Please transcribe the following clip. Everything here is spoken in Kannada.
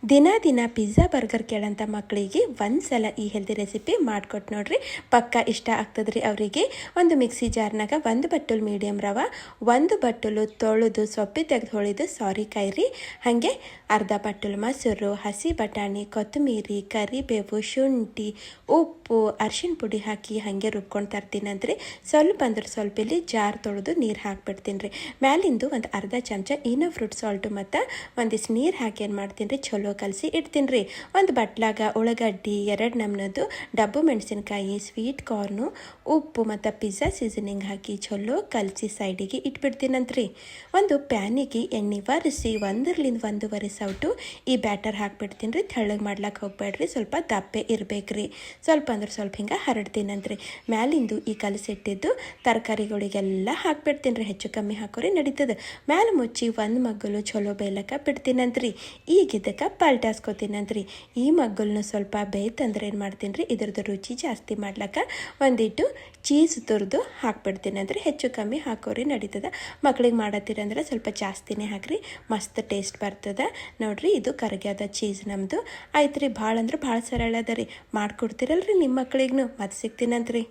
ದಿನ ದಿನ ಪಿಜ್ಜಾ ಬರ್ಗರ್ ಕೇಳಂಥ ಮಕ್ಕಳಿಗೆ ಒಂದು ಸಲ ಈ ಹೆಲ್ದಿ ರೆಸಿಪಿ ಮಾಡಿಕೊಟ್ಟು ನೋಡ್ರಿ, ಪಕ್ಕ ಇಷ್ಟ ಆಗ್ತದ್ರಿ ಅವರಿಗೆ. ಒಂದು ಮಿಕ್ಸಿ ಜಾರ್ನಾಗ ಒಂದು ಬಟ್ಟಲು ಮೀಡಿಯಮ್ ರವೆ, ಒಂದು ಬಟ್ಟಲು ತೊಳೆದು ಸೊಪ್ಪಿ ತೆಗೆದು ಹೊಳಿದು ಸಾರಿಕಾಯಿ ರೀ, ಹಾಗೆ ಅರ್ಧ ಬಟ್ಟಲು ಮೊಸರು, ಹಸಿ ಬಟಾಣಿ, ಕೊತ್ತಂಬರಿ, ಕರಿಬೇವು, ಶುಂಠಿ, ಉಪ್ಪು, ಅರಿಶಿಣ ಪುಡಿ ಹಾಕಿ ಹಾಗೆ ರುಬ್ಕೊಂಡು ತರ್ತೀನಂದ್ರಿ. ಸ್ವಲ್ಪ ಅಂದ್ರೆ ಸ್ವಲ್ಪ ಇಲ್ಲಿ ಜಾರ್ ತೊಳೆದು ನೀರು ಹಾಕ್ಬಿಡ್ತೀನಿ ರೀ. ಮ್ಯಾಲಿಂದು ಒಂದು ಅರ್ಧ ಚಮಚ ಇನ್ನೂ ಫ್ರೂಟ್ ಸಾಲ್ಟು ಮತ್ತು ಒಂದಿಷ್ಟು ನೀರು ಹಾಕಿ ಏನು ಮಾಡ್ತೀನಿ ರೀ, ಚಲೋ ಕಲಸಿ ಇಡ್ತೀನಿ ರೀ. ಒಂದು ಬಟ್ಲಾಗ ಉಳ್ಳಾಗಡ್ಡಿ, 2 ನಮ್ನದ್ದು ಡಬ್ಬು ಮೆಣಸಿನ್ಕಾಯಿ, ಸ್ವೀಟ್ ಕಾರ್ನು, ಉಪ್ಪು ಮತ್ತು ಪಿಜ್ಜಾ ಸೀಸನಿಂಗ್ ಹಾಕಿ ಚಲೋ ಕಲಸಿ ಸೈಡಿಗೆ ಇಟ್ಬಿಡ್ತೀನಂತ್ರಿ. ಒಂದು ಪ್ಯಾನಿಗೆ ಎಣ್ಣೆ ಒರೆಸಿ 1-1.5 ಸೌಟು ಈ ಬ್ಯಾಟರ್ ಹಾಕ್ಬಿಡ್ತೀನಿ ರೀ. ತೆಳ್ಳಗೆ ಮಾಡ್ಲಾಕ್ಕೆ ಹೋಗ್ಬೇಡ್ರಿ, ಸ್ವಲ್ಪ ದಪ್ಪೆ ಇರಬೇಕ್ರಿ. ಸ್ವಲ್ಪ ಅಂದ್ರೆ ಸ್ವಲ್ಪ ಹಿಂಗೆ ಹರಡ್ತೀನಂತ್ರಿ. ಮ್ಯಾಲಿಂದು ಈ ಕಲಸಿಟ್ಟಿದ್ದು ತರಕಾರಿಗಳಿಗೆಲ್ಲ ಹಾಕ್ಬಿಡ್ತೀನಿ ರೀ. ಹೆಚ್ಚು ಕಮ್ಮಿ ಹಾಕೋರಿ ನಡೀತದೆ. ಮ್ಯಾಲೆ ಮುಚ್ಚಿ ಒಂದು ಮಗ್ಗಲು ಚಲೋ ಬೇಯಲಕ್ಕೆ ಬಿಡ್ತೀನಂತ್ರಿ. ಈಗ ಇದಕ್ಕೆ ಪಲ್ಟಾಸ್ಕೊತೀನಂತ್ರಿ. ಈ ಮಗ್ಗಲ್ನು ಸ್ವಲ್ಪ ಬೇಯ್ತಂದ್ರೆ ಏನು ಮಾಡ್ತೀನಿ ರೀ, ಇದ್ರದ್ದು ರುಚಿ ಜಾಸ್ತಿ ಮಾಡ್ಲಕ್ಕ ಒಂದಿಟ್ಟು ಚೀಸ್ ತುರಿದು ಹಾಕ್ಬಿಡ್ತೀನಂತ್ರಿ. ಹೆಚ್ಚು ಕಮ್ಮಿ ಹಾಕೋರಿ ನಡೀತದೆ. ಮಕ್ಳಿಗೆ ಮಾಡತ್ತೀರಂದ್ರೆ ಸ್ವಲ್ಪ ಜಾಸ್ತಿನೇ ಹಾಕ್ರಿ, ಮಸ್ತ್ ಟೇಸ್ಟ್ ಬರ್ತದೆ ನೋಡ್ರಿ. ಇದು ಕರಗ್ಯಾದ ಚೀಸ್ ನಮ್ಮದು ಆಯ್ತು ರೀ. ಭಾಳ ಅಂದ್ರೆ ಭಾಳ ಸರಳ ಅದ ರೀ. ಮಾಡ್ಕೊಡ್ತೀರಲ್ರಿ ನಿಮ್ಮ ಮಕ್ಳಿಗೂ. ಮತ್ತೆ ಸಿಗ್ತೀನಂತ್ರಿ.